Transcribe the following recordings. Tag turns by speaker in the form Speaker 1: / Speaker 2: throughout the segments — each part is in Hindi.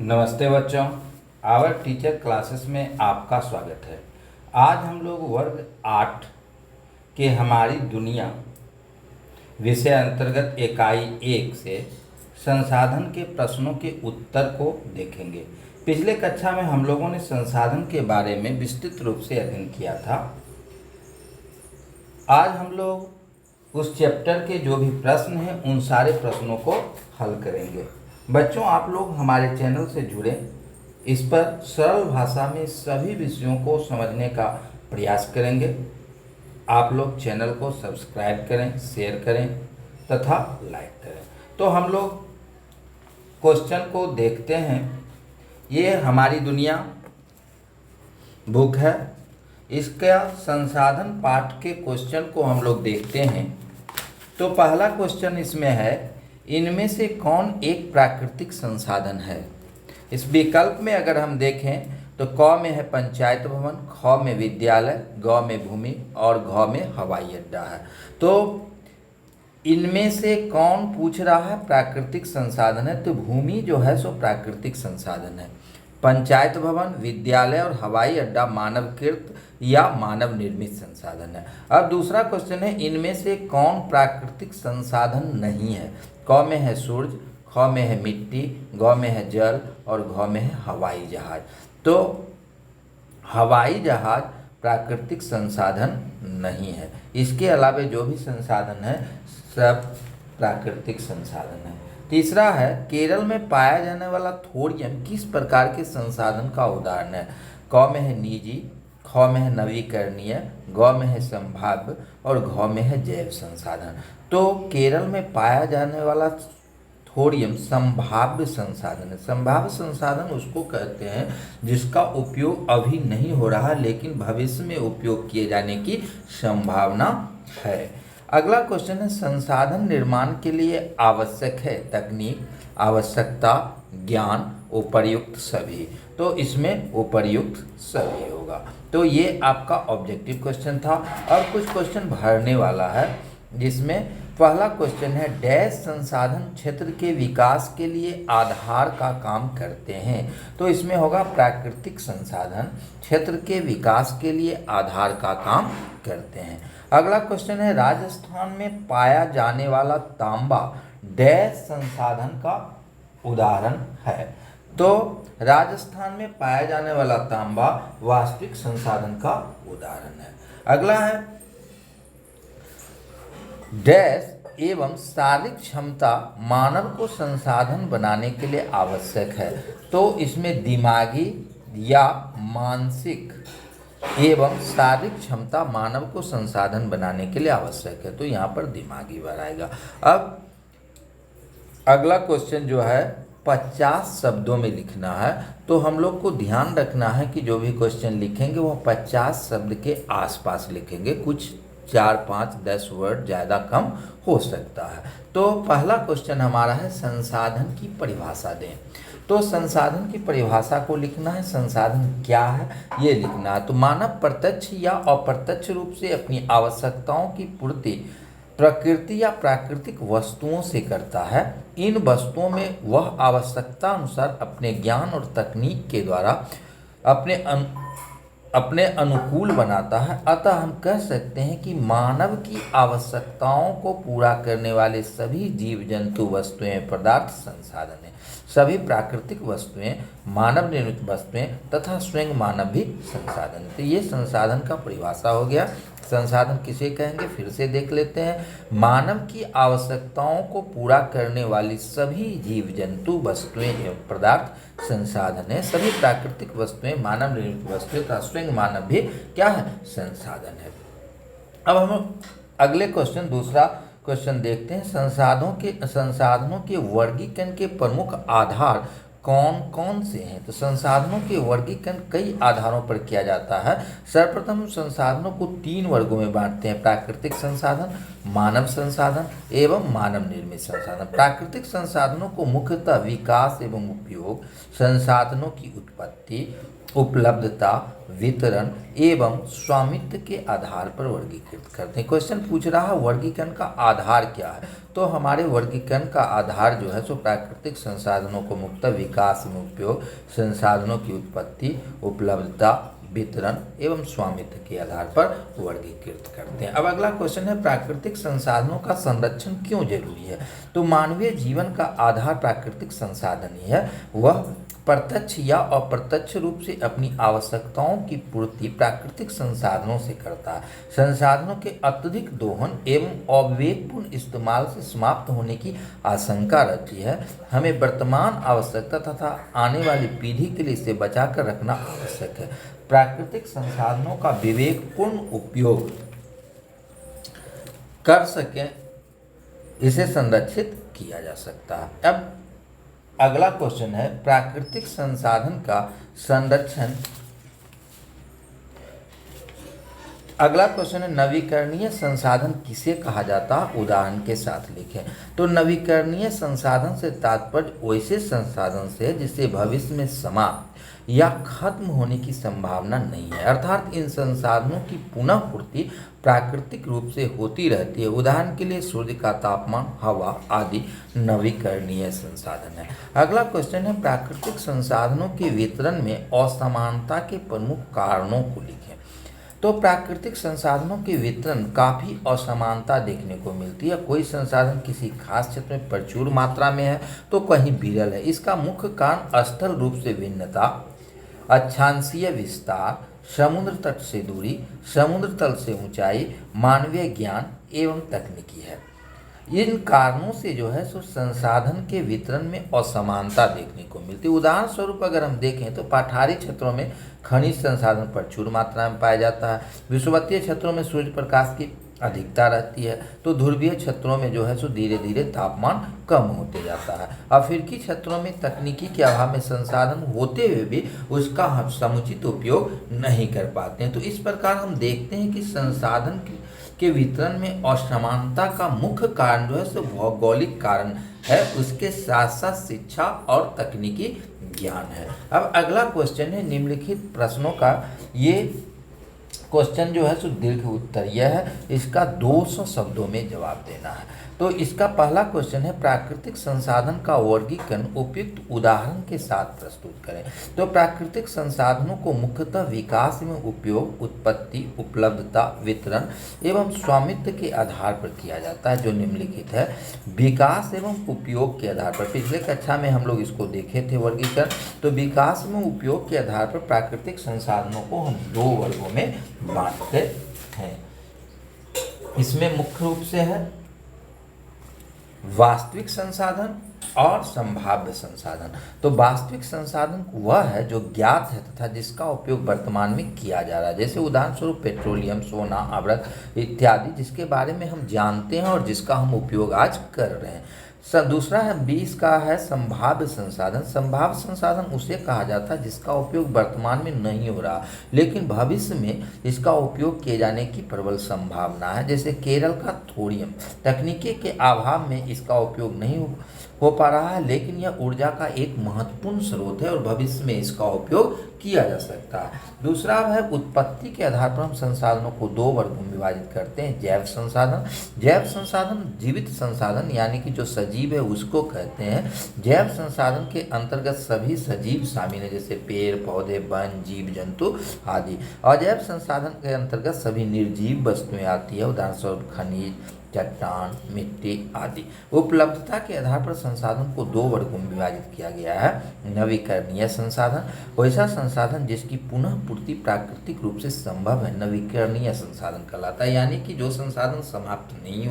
Speaker 1: नमस्ते बच्चों, आवर टीचर क्लासेस में आपका स्वागत है। आज हम लोग वर्ग 8 के हमारी दुनिया विषय अंतर्गत इकाई 1 से संसाधन के प्रश्नों के उत्तर को देखेंगे। पिछले कक्षा में हम लोगों ने संसाधन के बारे में विस्तृत रूप से अध्ययन किया था। आज हम लोग उस चैप्टर के जो भी प्रश्न हैं उन सारे प्रश्नों को हल करेंगे। बच्चों, आप लोग हमारे चैनल से जुड़े, इस पर सरल भाषा में सभी विषयों को समझने का प्रयास करेंगे। आप लोग चैनल को सब्सक्राइब करें, शेयर करें तथा लाइक करें। तो हम लोग क्वेश्चन को देखते हैं। ये हमारी दुनिया बुक है, इसका संसाधन पाठ के क्वेश्चन को हम लोग देखते हैं। तो पहला क्वेश्चन इसमें है, इनमें से कौन एक प्राकृतिक संसाधन है। इस विकल्प में अगर हम देखें तो क में है पंचायत भवन, ख में विद्यालय, ग में भूमि और घ में हवाई अड्डा है। तो इनमें से कौन पूछ रहा है प्राकृतिक संसाधन है, तो भूमि जो है सो प्राकृतिक संसाधन है। पंचायत भवन, विद्यालय और हवाई अड्डा मानवकृत या मानव निर्मित संसाधन है। अब दूसरा क्वेश्चन है, इनमें से कौन प्राकृतिक संसाधन नहीं है। क में है सूरज, ख में है मिट्टी, ग में है जल और घ में है हवाई जहाज। तो हवाई जहाज प्राकृतिक संसाधन नहीं है। इसके अलावा जो भी संसाधन है सब प्राकृतिक संसाधन है। तीसरा है, केरल में पाया जाने वाला थोरियम किस प्रकार के संसाधन का उदाहरण है। क में है निजी, ख में है नवीकरणीय, ग में है संभाव्य और घ में है जैव संसाधन। तो केरल में पाया जाने वाला थोरियम संभाव्य संसाधन है। संभाव्य संसाधन उसको कहते हैं जिसका उपयोग अभी नहीं हो रहा लेकिन भविष्य में उपयोग किए जाने की संभावना है। अगला क्वेश्चन है, संसाधन निर्माण के लिए आवश्यक है तकनीक, आवश्यकता, ज्ञान, उपर्युक्त सभी। तो इसमें उपर्युक्त सभी होगा। तो ये आपका ऑब्जेक्टिव क्वेश्चन था। और कुछ क्वेश्चन भरने वाला है, जिसमें पहला क्वेश्चन है, डैश संसाधन क्षेत्र के विकास के लिए आधार का काम करते हैं। तो इसमें होगा प्राकृतिक संसाधन क्षेत्र के विकास के लिए आधार का काम करते हैं। अगला क्वेश्चन है, राजस्थान में पाया जाने वाला तांबा डैश संसाधन का उदाहरण है। तो राजस्थान में पाया जाने वाला तांबा वास्तविक संसाधन का उदाहरण है। अगला है, डैश एवं शारीरिक क्षमता मानव को संसाधन बनाने के लिए आवश्यक है। तो इसमें दिमागी या मानसिक एवं शारीरिक क्षमता मानव को संसाधन बनाने के लिए आवश्यक है। तो यहाँ पर दिमागी बार आएगा। अब अगला क्वेश्चन जो है 50 शब्दों में लिखना है। तो हम लोग को ध्यान रखना है कि जो भी क्वेश्चन लिखेंगे वो 50 शब्द के आसपास लिखेंगे। कुछ 4, 5, 10 वर्ड ज़्यादा कम हो सकता है। तो पहला क्वेश्चन हमारा है, संसाधन की परिभाषा दें। तो संसाधन की परिभाषा को लिखना है, संसाधन क्या है ये लिखना है। तो मानव प्रत्यक्ष या अप्रत्यक्ष रूप से अपनी आवश्यकताओं की पूर्ति प्रकृति या प्राकृतिक वस्तुओं से करता है। इन वस्तुओं में वह आवश्यकता अनुसार अपने ज्ञान और तकनीक के द्वारा अपने अनुकूल बनाता है। अतः हम कह सकते हैं कि मानव की आवश्यकताओं को पूरा करने वाले सभी जीव जंतु वस्तुएं पदार्थ संसाधन है। सभी प्राकृतिक वस्तुएं मानव निर्मित वस्तुएं तथा स्वयं मानव भी संसाधन है। तो ये संसाधन का परिभाषा हो गया। संसाधन किसे कहेंगे फिर से देख लेते हैं। मानव की आवश्यकताओं को पूरा करने वाली सभी जीव जंतु वस्तुएं एवं पदार्थ संसाधन है। सभी प्राकृतिक वस्तुएं मानव निर्मित वस्तुएं तथा स्वयं मानव भी क्या है, संसाधन है। अब हम अगले क्वेश्चन, दूसरा क्वेश्चन देखते हैं। संसाधनों के वर्गीकरण के प्रमुख आधार कौन कौन से हैं। तो संसाधनों के वर्गीकरण कई आधारों पर किया जाता है। सर्वप्रथम संसाधनों को 3 वर्गों में बांटते हैं, प्राकृतिक संसाधन, मानव संसाधन एवं मानव निर्मित संसाधन। प्राकृतिक संसाधनों को मुख्यतः विकास एवं उपयोग, संसाधनों की उत्पत्ति, उपलब्धता, वितरण एवं स्वामित्व के आधार पर वर्गीकृत करते हैं। क्वेश्चन पूछ रहा है वर्गीकरण का आधार क्या है, तो हमारे वर्गीकरण का आधार जो है सो प्राकृतिक संसाधनों को मुख्यतः विकास में उपयोग, संसाधनों की उत्पत्ति, उपलब्धता, वितरण एवं स्वामित्व के आधार पर वर्गीकृत करते हैं। अब अगला क्वेश्चन है प्राकृतिक संसाधनों का संरक्षण क्यों जरूरी है। तो मानवीय जीवन का आधार प्राकृतिक संसाधन ही है। वह प्रत्यक्ष या अप्रत्यक्ष रूप से अपनी आवश्यकताओं की पूर्ति प्राकृतिक संसाधनों से करता है। संसाधनों के अत्यधिक दोहन एवं अविवेकपूर्ण इस्तेमाल से समाप्त होने की आशंका रहती है। हमें वर्तमान आवश्यकता तथा आने वाली पीढ़ी के लिए इसे बचाकर रखना आवश्यक है। प्राकृतिक संसाधनों का विवेकपूर्ण उपयोग कर सकें, इसे संरक्षित किया जा सकता है। अब अगला क्वेश्चन है प्राकृतिक संसाधन का संरक्षण। अगला क्वेश्चन है नवीकरणीय संसाधन किसे कहा जाता है, उदाहरण के साथ लिखें। तो नवीकरणीय संसाधन से तात्पर्य वैसे संसाधन से है जिससे भविष्य में समाप्त या खत्म होने की संभावना नहीं है, अर्थात इन संसाधनों की पुनः पूर्ति प्राकृतिक रूप से होती रहती है। उदाहरण के लिए सूर्य का तापमान, हवा आदि नवीकरणीय संसाधन है। अगला क्वेश्चन है प्राकृतिक संसाधनों के वितरण में असमानता के प्रमुख कारणों को लिखें। तो प्राकृतिक संसाधनों के वितरण काफ़ी असमानता देखने को मिलती है। कोई संसाधन किसी खास क्षेत्र में प्रचुर मात्रा में है तो कहीं विरल है। इसका मुख्य कारण स्थल रूप से भिन्नता, अक्षांशीय विस्तार, समुद्र तट से दूरी, समुद्र तल से ऊंचाई, मानवीय ज्ञान एवं तकनीकी है। इन कारणों से जो है सो संसाधन के वितरण में असमानता देखने को मिलती है। उदाहरण स्वरूप अगर हम देखें तो पठारी क्षेत्रों में खनिज संसाधन प्रचुर मात्रा में पाया जाता है। विषुवतीय क्षेत्रों में सूर्य प्रकाश की अधिकता रहती है, तो ध्रुवीय क्षेत्रों में जो है सो धीरे धीरे तापमान कम होते जाता है। अफ्रीकी क्षेत्रों में तकनीकी के अभाव में संसाधन होते हुए भी उसका हम समुचित उपयोग नहीं कर पाते हैं। तो इस प्रकार हम देखते हैं कि संसाधन के वितरण में असमानता का मुख्य कारण जो है सो भौगोलिक कारण है, उसके साथ साथ शिक्षा और तकनीकी ज्ञान है। अब अगला क्वेश्चन है निम्नलिखित प्रश्नों का, ये क्वेश्चन जो है सो दीर्घ उत्तरीय है, इसका 200 शब्दों में जवाब देना है। तो इसका पहला क्वेश्चन है प्राकृतिक संसाधन का वर्गीकरण उपयुक्त उदाहरण के साथ प्रस्तुत करें। तो प्राकृतिक संसाधनों को मुख्यतः विकास में उपयोग, उत्पत्ति, उपलब्धता, वितरण एवं स्वामित्व के आधार पर किया जाता है, जो निम्नलिखित है। विकास एवं उपयोग के आधार पर, पिछले कक्षा में हम लोग इसको देखे थे वर्गीकरण। तो विकास में उपयोग के आधार पर प्राकृतिक संसाधनों को हम 2 वर्गों में बांटते हैं। इसमें मुख्य रूप से है वास्तविक संसाधन और संभाव्य संसाधन। तो वास्तविक संसाधन वह है जो ज्ञात है तथा जिसका उपयोग वर्तमान में किया जा रहा है, जैसे उदाहरण स्वरूप पेट्रोलियम, सोना, अवरक इत्यादि, जिसके बारे में हम जानते हैं और जिसका हम उपयोग आज कर रहे हैं। दूसरा है 20 का है संभाव्य संसाधन। संभाव्य संसाधन उसे कहा जाता है जिसका उपयोग वर्तमान में नहीं हो रहा लेकिन भविष्य में इसका उपयोग किए जाने की प्रबल संभावना है, जैसे केरल का थोरियम। तकनीकी के अभाव में इसका उपयोग नहीं हो पा रहा है लेकिन यह ऊर्जा का एक महत्वपूर्ण स्रोत है और भविष्य में इसका उपयोग किया जा सकता है। दूसरा है उत्पत्ति के आधार पर हम संसाधनों को 2 वर्गों में विभाजित करते हैं। जैव संसाधन, जैव संसाधन जीवित संसाधन यानी कि जो सजीव है उसको कहते हैं। जैव संसाधन के अंतर्गत सभी सजीव शामिल है, जैसे पेड़ पौधे, वन, जीव जंतु आदि। अजैव संसाधन के अंतर्गत सभी निर्जीव वस्तुएं आती है, उदाहरण स्वरूप खनिज, चट्टान, मिट्टी आदि। उपलब्धता के आधार पर संसाधन को 2 वर्गों में विभाजित किया गया है। नवीकरणीय संसाधन, वैसा संसाधन जिसकी पुनः पूर्ति प्राकृतिक रूप से संभव है, नवीकरणीय संसाधन कहलाता है। यानी कि जो संसाधन समाप्त नहीं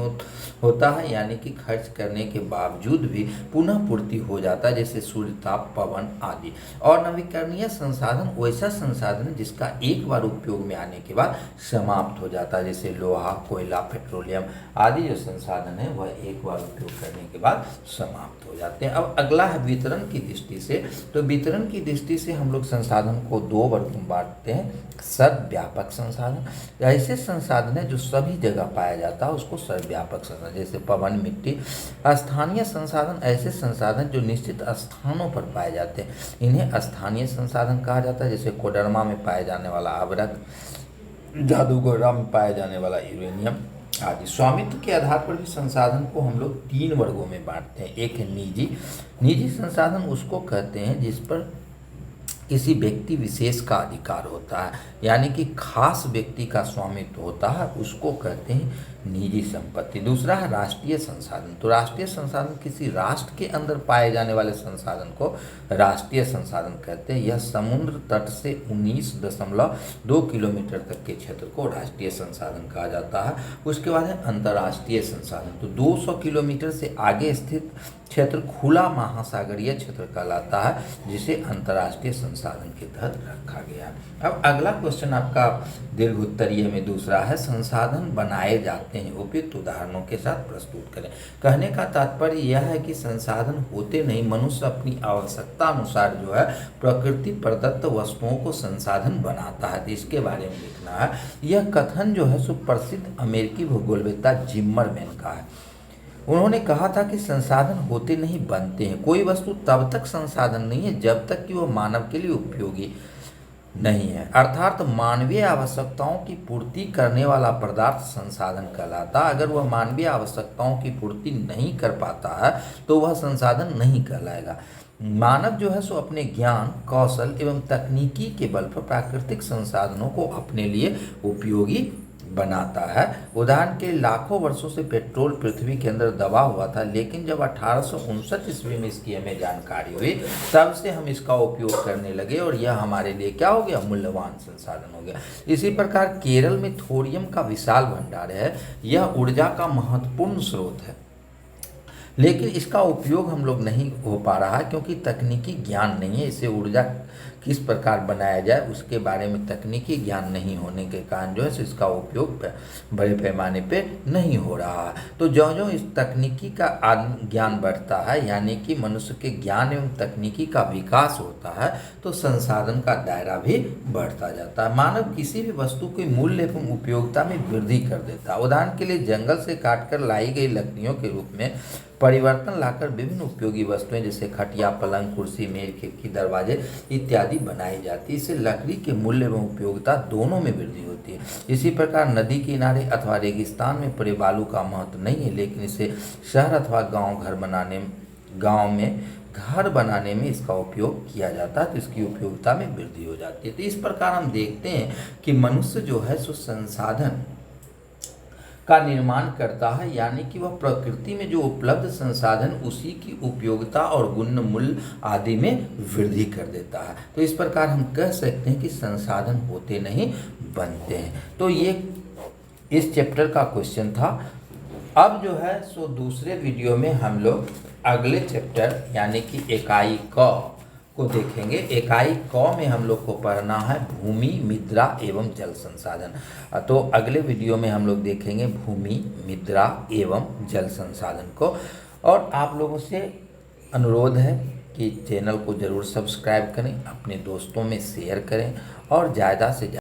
Speaker 1: होता है, यानी कि खर्च करने के बावजूद भी पुनः पूर्ति हो जाता है, जैसे सूर्य ताप, पवन आदि। और नवीकरणीय संसाधन वैसा संसाधन है जिसका एक बार उपयोग में आने के बाद समाप्त हो जाता है, जैसे लोहा, कोयला, पेट्रोलियम आदि आदि जो संसाधन है वह एक बार उपयोग करने के बाद समाप्त हो जाते हैं। अब अगला है वितरण की दृष्टि से। तो वितरण की दृष्टि से हम लोग संसाधन को दो वर्गों में बांटते हैं। सर्वव्यापक संसाधन, ऐसे संसाधन है जो सभी जगह पाया जाता है, उसको सर्वव्यापक संसाधन, जैसे पवन, मिट्टी। स्थानीय संसाधन, ऐसे संसाधन जो निश्चित स्थानों पर पाए जाते हैं, इन्हें स्थानीय संसाधन कहा जाता है, जैसे कोडरमा में पाए जाने वाला अवरक, जादूगोड़ा में पाया जाने वाला यूरेनियम आदि। स्वामित्व के आधार पर भी संसाधन को हम लोग तीन वर्गों में बांटते हैं। एक है निजी। निजी संसाधन उसको कहते हैं जिस पर किसी व्यक्ति विशेष का अधिकार होता है, यानी कि खास व्यक्ति का स्वामित्व होता है, उसको कहते हैं निजी संपत्ति। दूसरा है राष्ट्रीय संसाधन। तो राष्ट्रीय संसाधन किसी राष्ट्र के अंदर पाए जाने वाले संसाधन को राष्ट्रीय संसाधन कहते हैं। यह समुद्र तट से 19.2 किलोमीटर तक के क्षेत्र को राष्ट्रीय संसाधन कहा जाता है। उसके बाद है अंतर्राष्ट्रीय संसाधन। तो 200 किलोमीटर से आगे स्थित क्षेत्र खुला महासागरीय क्षेत्र कहलाता है, जिसे अंतर्राष्ट्रीय संसाधन के तहत रखा गया। अब अगला क्वेश्चन आपका दीर्घ उत्तरीय में दूसरा है, संसाधन बनाए जाते हैं, उपयुक्त उदाहरणों के साथ प्रस्तुत करें। कहने का तात्पर्य यह है कि संसाधन होते नहीं, मनुष्य अपनी आवश्यकता अनुसार जो है प्रकृति प्रदत्त वस्तुओं को संसाधन बनाता है। तो इसके बारे में लिखना है। यह कथन जो है सुप्रसिद्ध अमेरिकी भूगोलवेत्ता जिम्मरमैन का है। उन्होंने कहा था कि संसाधन होते नहीं, बनते हैं। कोई वस्तु तब तक संसाधन नहीं है जब तक कि वह मानव के लिए उपयोगी नहीं है, अर्थात मानवीय आवश्यकताओं की पूर्ति करने वाला पदार्थ संसाधन कहलाता। अगर वह मानवीय आवश्यकताओं की पूर्ति नहीं कर पाता है तो वह संसाधन नहीं कहलाएगा। मानव जो है सो अपने ज्ञान, कौशल एवं तकनीकी के बल पर प्राकृतिक संसाधनों को अपने लिए उपयोगी बनाता है। उदाहरण के लाखों वर्षों से पेट्रोल पृथ्वी के अंदर दबा हुआ था, लेकिन जब 1859 ईस्वी में इसकी हमें जानकारी हुई तब से हम इसका उपयोग करने लगे और यह हमारे लिए क्या हो गया, मूल्यवान संसाधन हो गया। इसी प्रकार केरल में थोरियम का विशाल भंडार है। यह ऊर्जा का महत्वपूर्ण स्रोत है, लेकिन इसका उपयोग हम लोग नहीं हो पा रहा है क्योंकि तकनीकी ज्ञान नहीं है। इसे ऊर्जा किस प्रकार बनाया जाए उसके बारे में तकनीकी ज्ञान नहीं होने के कारण जो है इसका उपयोग बड़े पैमाने पे नहीं हो रहा है। तो जो इस तकनीकी का ज्ञान बढ़ता है, यानी कि मनुष्य के ज्ञान एवं तकनीकी का विकास होता है, तो संसाधन का दायरा भी बढ़ता जाता है। मानव किसी भी वस्तु के मूल्य एवं उपयोगिता में वृद्धि कर देता है। उदाहरण के लिए जंगल से काटकर लाई गई लकड़ियों के रूप में परिवर्तन लाकर विभिन्न उपयोगी वस्तुएं जैसे खटिया, पलंग, कुर्सी, मेज, खिड़की, दरवाजे इत्यादि बनाई जाती है। इससे लकड़ी के मूल्य एवं उपयोगिता दोनों में वृद्धि होती है। इसी प्रकार नदी किनारे अथवा रेगिस्तान में पड़े बालू का महत्व नहीं है, लेकिन इसे शहर अथवा गांव में घर बनाने में इसका उपयोग किया जाता है, तो इसकी उपयोगिता में वृद्धि हो जाती है। तो इस प्रकार हम देखते हैं कि मनुष्य जो है सो संसाधन का निर्माण करता है, यानी कि वह प्रकृति में जो उपलब्ध संसाधन उसी की उपयोगिता और गुण मूल्य आदि में वृद्धि कर देता है। तो इस प्रकार हम कह सकते हैं कि संसाधन होते नहीं, बनते हैं। तो ये इस चैप्टर का क्वेश्चन था। अब जो है सो दूसरे वीडियो में हम लोग अगले चैप्टर यानी कि इकाई क को देखेंगे। इकाई क में हम लोग को पढ़ना है भूमि, मृदा एवं जल संसाधन। तो अगले वीडियो में हम लोग देखेंगे भूमि, मृदा एवं जल संसाधन को। और आप लोगों से अनुरोध है कि चैनल को ज़रूर सब्सक्राइब करें, अपने दोस्तों में शेयर करें और ज़्यादा से ज़्यादा